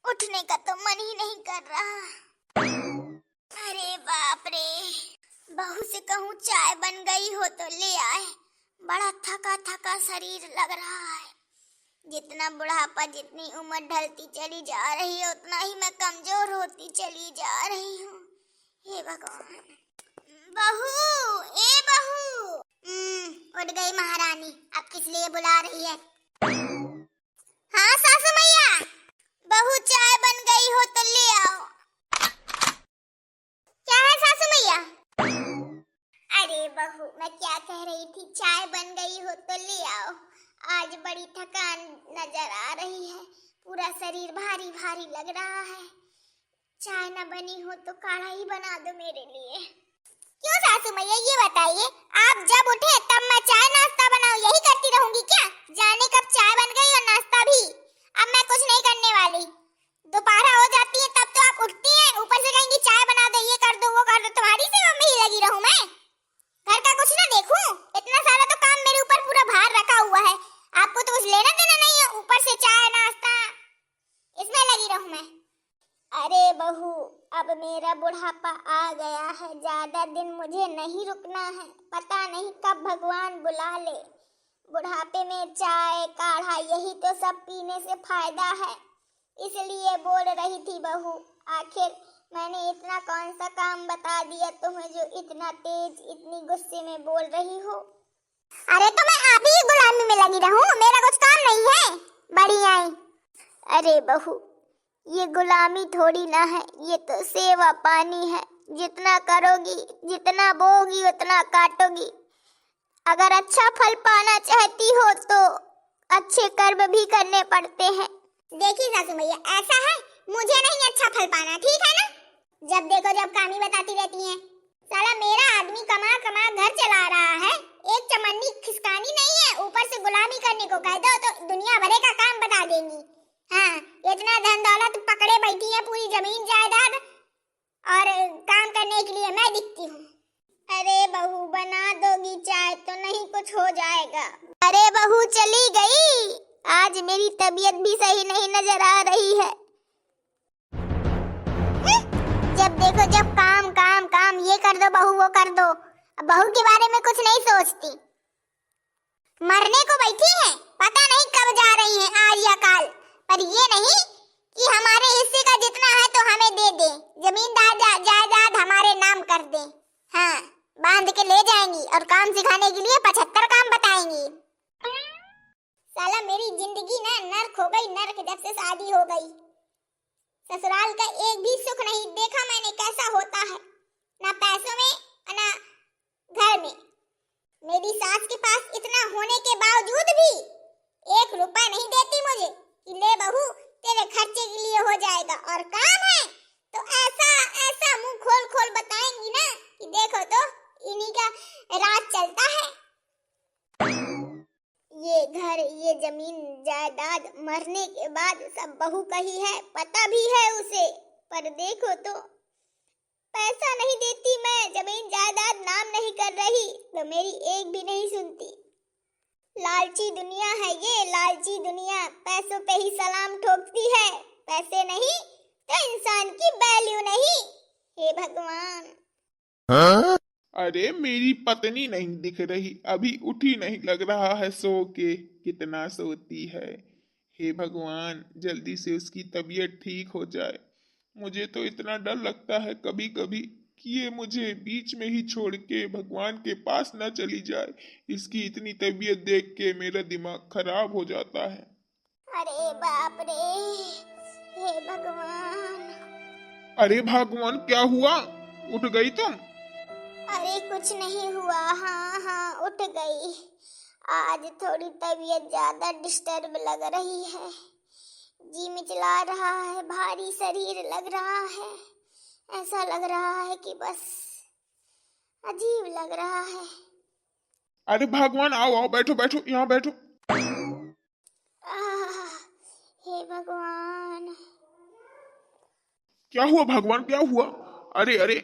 उठने का तो मन ही नहीं कर रहा। अरे बाप रे, बहू से कहूँ चाय बन गई हो तो ले आए। बड़ा थका थका शरीर लग रहा है। जितना बुढ़ापा, जितनी उम्र ढलती चली जा रही है, उतना ही मैं कमजोर होती चली जा रही हूँ। हे भगवान। बहू, ए बहू। उठ गई महारानी। अब किस लिए बुला रही है? हाँ सासू मैया। बहू चाय बन गई हो तो ले आओ। क्या है सासू मैया? अरे बहू, मैं क्या कह रही थी, चाय बन गई हो तो ले आओ। आज बड़ी थकान नजर आ रही है, पूरा शरीर भारी भारी लग रहा है। चाय न बनी हो तो काढ़ा ही बना दो मेरे लिए। क्यों सासू मैया, ये बताइए, आप जब उठे तब मैं चाय नाश्ता बनाऊं, यही करती रहूंगी क्या? जाने कब चाय बन गई और नाश्ता भी। अब मैं कुछ नहीं करने वाली। दोपहर हो जाती है तब तो आप उठती हैं, ऊपर से कहेंगी चाय बना दो, ये कर दो, वो कर दो। तुम्हारी सेवा में ही लगी रहूं मैं? घर का कुछ ना देखूं? इतना सारा तो काम मेरे ऊपर पूरा भार रखा हुआ है। आपको तो कुछ लेना देना नहीं है, ऊपर से चाय नाश्ता, इसमें लगी रहूं मैं। अरे बहू, अब मेरा बुढ़ापा आ गया है, ज्यादा दिन मुझे नहीं रुकना है। पता नहीं कब भगवान बुला ले। बुढ़ापे में चाय काढ़ा यही तो सब पीने से फायदा है, इसलिए बोल रही थी बहू। आखिर मैंने इतना कौन सा काम बता दिया तुम्हें जो इतना तेज, इतनी गुस्से में बोल रही हो? अरे तो मैं आप ही गुलामी में लगी रहूं, मेरा कुछ काम नहीं है? बड़ी आई। अरे बहू, ये गुलामी थोड़ी ना है, ये तो सेवा पानी है। जितना करोगी, जितना बोगी, उतना काटोगी। अगर अच्छा फल पाना चाहती हो तो अच्छे कर्म भी करने पड़ते हैं। देखिए सासू मैया, ऐसा है, मुझे नहीं अच्छा फल पाना, ठीक है ना? जब देखो जब कहानी बताती रहती हैं। साला मेरा आदमी कमा कमा घर चला रहा है, एक चमन्नी खिसकानी नहीं है। ऊपर से गुलामी करने को कह दो तो दुनिया भरे का काम बता देंगी। हाँ, इतना धन दौलत पकड़े बैठी है, पूरी जमीन जायदाद, और काम करने के लिए मैं दिखती हूँ। अरे बहू, बना दोगी चाय तो नहीं कुछ हो जाएगा? अरे बहू चली गई, आज मेरी तबीयत भी सही नहीं नजर आ रही है। जब देखो जब काम काम काम, ये कर दो बहू, वो कर दो। बहू के बारे में कुछ नहीं सोचती। मरने को बैठी है, पता नहीं कब जा रही है, आज या कल। पर ये नहीं कि हमारे हिस्से का जितना है तो हमें दे दे, जमींदार जायदाद हमारे नाम कर दे। हाँ, बांध के ले जाएंगी और काम सिखाने के लिए 75 काम बताएंगी। साला मेरी जिंदगी ना नर्क हो गई, नर्क, जब से शादी हो गई। ससुराल का एक भी सुख नहीं देखा मैंने कैसा होता है, ना पैसों में ना घर में। मेरी सास के पास इतना होने के बावजूद भी 1 रुपया नहीं देती मुझे कि ले बहू तेरे खर्चे के लिए हो जाएगा। और काम है तो ऐसा ऐसा मुंह खोल खोल बताएंगी ना कि देखो तो इन्हीं का राज चलता है। ये घर, ये जमीन जायदाद मरने के बाद सब बहू का ही है, पता भी है उसे। पर देखो तो पैसा नहीं देती मैं, जमीन जायदाद नाम नहीं कर रही तो मेरी एक भी नहीं सुनती। लालची दुनिया है ये, लालची दुनिया पैसों पे ही सलाम ठोकती है। पैसे नहीं तो इंसान की वैल्यू नहीं। हे भगवान। हाँ? अरे मेरी पत्नी नहीं दिख रही, अभी उठी नहीं लग रहा है सो के। कितना सोती है। हे भगवान, जल्दी से उसकी तबीयत ठीक हो जाए। मुझे तो इतना डर लगता है कभी कभी कि ये मुझे बीच में ही छोड़ के भगवान के पास न चली जाए। इसकी इतनी तबीयत देख के मेरा दिमाग खराब हो जाता है। अरे बाप रे, हे भगवान। अरे भगवान, क्या हुआ? उठ गई तुम? अरे कुछ नहीं हुआ, हाँ हाँ उठ गई। आज थोड़ी तबीयत ज्यादा डिस्टर्ब लग रही है, जी मिचला रहा है, भारी शरीर लग रहा है। ऐसा लग रहा है कि बस अजीब लग रहा है। अरे भगवान, आओ आओ, बैठो बैठो, यहाँ बैठो। हे भगवान। क्या हुआ भगवान, क्या हुआ? अरे अरे,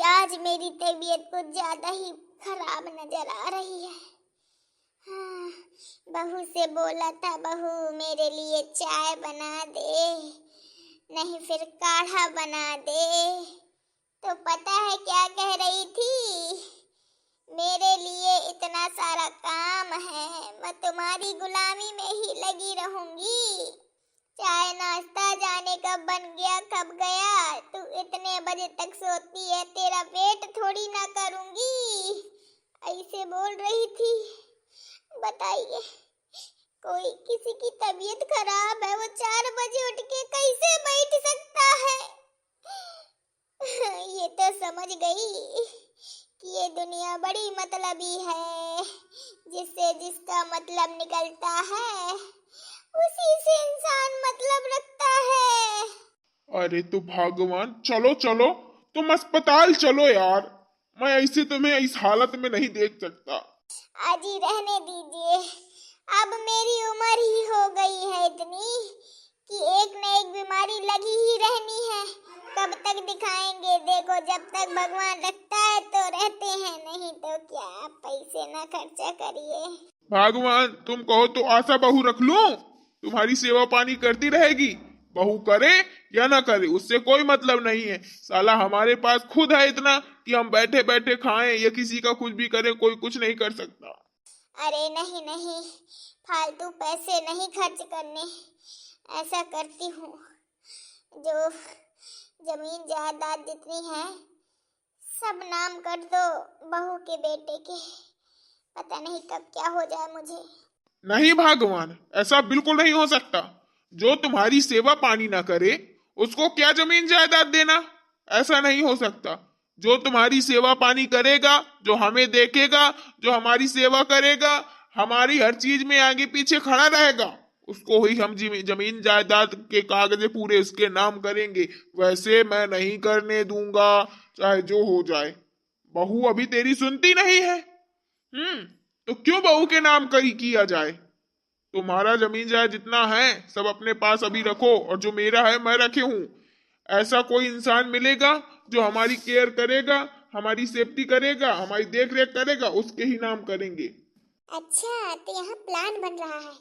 आज मेरी तबीयत कुछ ज्यादा ही खराब नजर आ रही है। बहू से बोला था, बहू मेरे लिए चाय बना दे, नहीं फिर काढ़ा बना दे। तो पता है क्या कह रही थी, मेरे लिए इतना सारा काम है, मैं तुम्हारी गुलामी में ही लगी रहूंगी। चाय नाश्ता जाने कब बन गया कब गया, तू इतने बजे तक सोती है, तेरा वेट थोड़ी ना करूंगी। ऐसे बोल रही थी। बताइए, कोई किसी की तबीयत खराब है, वो 4 बजे उठ के कैसे बैठ सकता है? ये तो समझ गई कि ये दुनिया बड़ी मतलबी है, जिससे जिसका मतलब निकलता है उसी से इंसान मतलब रखता है। अरे तो भगवान, चलो चलो, तुम अस्पताल चलो यार। मैं ऐसे तुम्हें इस हालत में नहीं देख सकता। आज ही रहने दीजिए, अब मेरी उम्र ही हो गई है इतनी कि एक न एक बीमारी लगी ही रहनी है। कब तक दिखाएंगे? देखो, जब तक भगवान रखता है तो रहते हैं, नहीं तो क्या। पैसे ना खर्चा करिए। भगवान, तुम कहो तो आशा बहू रख लूं, तुम्हारी सेवा पानी करती रहेगी। बहू करे या ना करे उससे कोई मतलब नहीं है। साला हमारे पास खुद है इतना कि हम बैठे बैठे खाएं या किसी का कुछ भी करें, कोई कुछ नहीं कर सकता। अरे नहीं नहीं, फालतू पैसे नहीं खर्च करने। ऐसा करती हूँ, जो जमीन जायदाद जितनी है सब नाम कर दो बहू के बेटे के। पता नहीं कब क्या हो जाए मुझे। नहीं भगवान, ऐसा बिल्कुल नहीं हो सकता। जो तुम्हारी सेवा पानी ना करे उसको क्या जमीन जायदाद देना? ऐसा नहीं हो सकता। जो तुम्हारी सेवा पानी करेगा, जो हमें देखेगा, जो हमारी सेवा करेगा, हमारी हर चीज में आगे पीछे खड़ा रहेगा, उसको ही हम जमीन जायदाद के कागजे पूरे उसके नाम करेंगे। वैसे मैं नहीं करने दूंगा, चाहे जो हो जाए। बहू अभी तेरी सुनती नहीं है। तो क्यों बहू के नाम कहीं किया जाए? तुम्हारा जमीन जायदाद जितना है सब अपने पास अभी रखो, और जो मेरा है मैं रखे हूं। ऐसा कोई इंसान मिलेगा जो हमारी केयर करेगा, हमारी सेफ्टी करेगा, हमारी देख रेख करेगा, उसके ही नाम करेंगे। अच्छा, तो यहाँ प्लान बन रहा है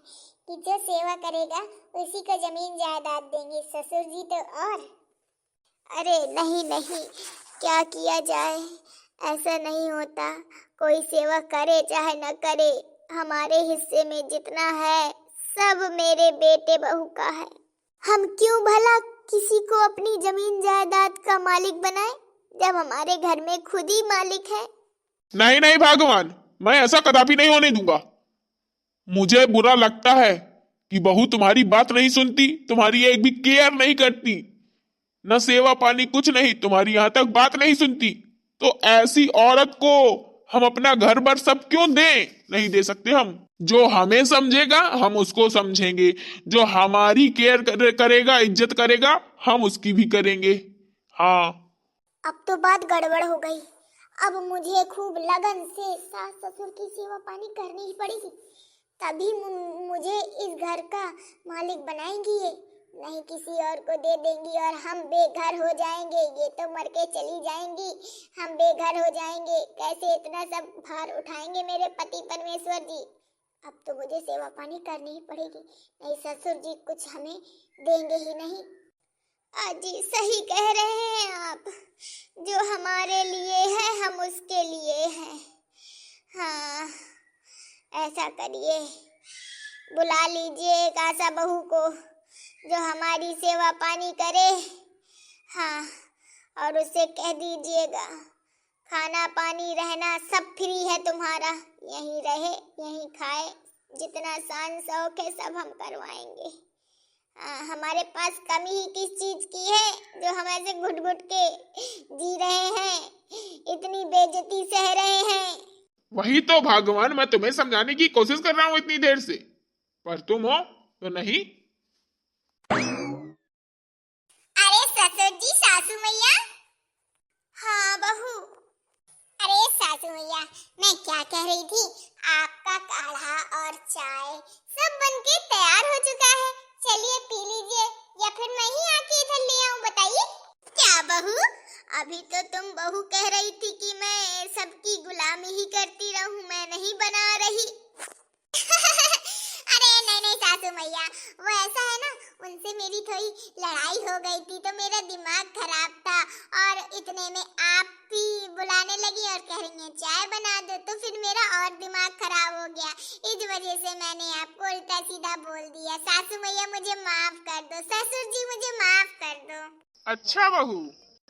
कि जो सेवा करेगा उसी को जमीन जायदाद देंगे। ससुर जी तो और। अरे नहीं नहीं, क्या किया जाए? ऐसा नहीं होता। कोई सेवा करे चाहे न करे, हमारे हिस्से में जितना है सब मेरे बेटे बहू का है। हम क्यों भला किसी को अपनी जमीन जायदाद का मालिक बनाए, जब हमारे घर में खुद ही मालिक है। नहीं नहीं भगवान, मैं ऐसा कदापि नहीं होने दूंगा। मुझे बुरा लगता है कि बहू तुम्हारी बात नहीं सुनती, तुम्हारी एक भी केयर नहीं करती, न सेवा पानी कुछ नहीं, तुम्हारी यहां तक बात नहीं सुनती। तो ऐसी औरत को हम अपना घर भर सब क्यों दें? नहीं दे सकते हम। जो हमें समझेगा हम उसको समझेंगे, जो हमारी केयर करेगा, इज्जत करेगा, हम उसकी भी करेंगे। हाँ, अब तो बात गड़बड़ हो गई। अब मुझे खूब लगन से सास ससुर की सेवा पानी करनी ही पड़ेगी, तभी मुझे इस घर का मालिक बनाएंगी ये। नहीं किसी और को दे देंगी और हम बेघर हो जाएंगे। ये तो मर के चली जाएंगी, हम बेघर हो जाएंगे। कैसे इतना सब भार उठाएंगे मेरे पति परमेश्वर जी? अब तो मुझे सेवा पानी करनी ही पड़ेगी, नहीं ससुर जी कुछ हमें देंगे ही नहीं। अजी सही कह रहे हैं आप, जो हमारे लिए है हम उसके लिए हैं। हाँ, ऐसा करिए, बुला लीजिए एक आशा बहू को जो हमारी सेवा पानी करे। हाँ, और उसे कह दीजिएगा खाना पानी रहना सब फ्री है तुम्हारा, यहीं रहे यहीं खाए, जितना शान शौक है सब हम करवाएंगे। हमारे पास कमी ही किस चीज की है जो हम ऐसे घुट घुट के जी रहे हैं, इतनी बेइज्जती सह रहे हैं। वही तो भगवान, मैं तुम्हें समझाने की कोशिश कर रहा हूं इतनी देर से, पर तुम हो तो नहीं। अरे ससुर जी, सासू मैया। हाँ बहू। अरे सासू मैया, मैं क्या कह रही थी, आपका काढ़ा और चाय सब बनके तैयार हो चुका है, चलिए पी लीजिए, या फिर मैं ही आके इधर ले आऊं? बताइए। क्या बहू, अभी तो तुम बहू कह रही थी कि मैं सबकी गुलामी ही करती रहूं, मैं नहीं बना रही। अरे नहीं नहीं सासू मैया, वो ऐसा है ना, उनसे मेरी थोड़ी लड़ाई हो गई थी तो मेरा दिमाग खराब था, और इतने में आप भी बुलाने लगी और कह रही हैं चाय बना दो, तो फिर मेरा और दिमाग खराब हो गया। इस वजह से मैंने आपको उल्टा सीधा बोल दिया। सासू मैया मुझे माफ कर दो, ससुर जी मुझे माफ कर दो। अच्छा बहू,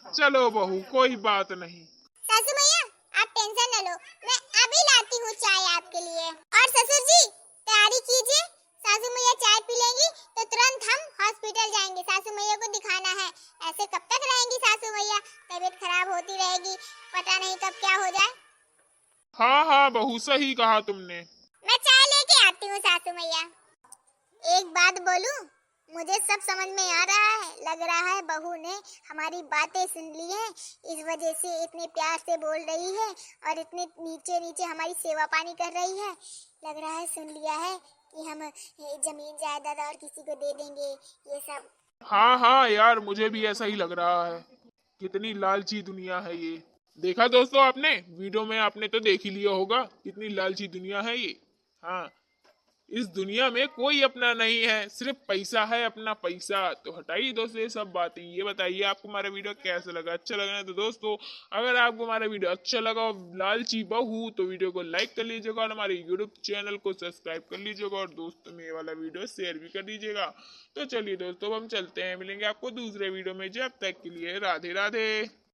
चलो बहू कोई बात नहीं। सासू मैया आप टेंशन न लो, मैं अभी लाती हूँ चाय आपके लिए। और ससुर जी तैयारी कीजिए, सासू मैया चाय पी लेंगी तो तुरंत हम हॉस्पिटल जाएंगे, सासू मैया को दिखाना है। ऐसे कब तक रहेंगी सासू मैया, तबीयत खराब होती रहेगी, पता नहीं कब क्या हो जाए। हाँ हाँ बहू, सही कहा तुमने। मैं चाय लेके आती हूँ सासू मैया। एक बात बोलूं, मुझे सब समझ में आ रहा है। लग रहा है बहू ने हमारी बातें सुन ली हैं, इस वजह से इतने प्यार से बोल रही है और इतने नीचे नीचे हमारी सेवा पानी कर रही है। लग रहा है सुन लिया है कि हम जमीन जायदाद और किसी को दे देंगे, ये सब। हाँ हाँ यार, मुझे भी ऐसा ही लग रहा है। कितनी लालची दुनिया है ये। देखा दोस्तों आपने, वीडियो में आपने तो देख ही लिया होगा कितनी लालची दुनिया है ये। हाँ, इस दुनिया में कोई अपना नहीं है, सिर्फ पैसा है, अपना पैसा। तो हटाइए दोस्तों ये सब बातें। ये बताइए आपको हमारा वीडियो कैसा लगा। अच्छा लगा तो दोस्तों, अगर आपको हमारा वीडियो अच्छा लगा और लालची बहू, तो वीडियो को लाइक कर लीजिएगा और हमारे यूट्यूब चैनल को सब्सक्राइब कर लीजिएगा और दोस्तों में ये वाला वीडियो शेयर भी कर दीजिएगा। तो चलिए दोस्तों, हम चलते हैं, मिलेंगे आपको दूसरे वीडियो में। जब तक के लिए राधे राधे।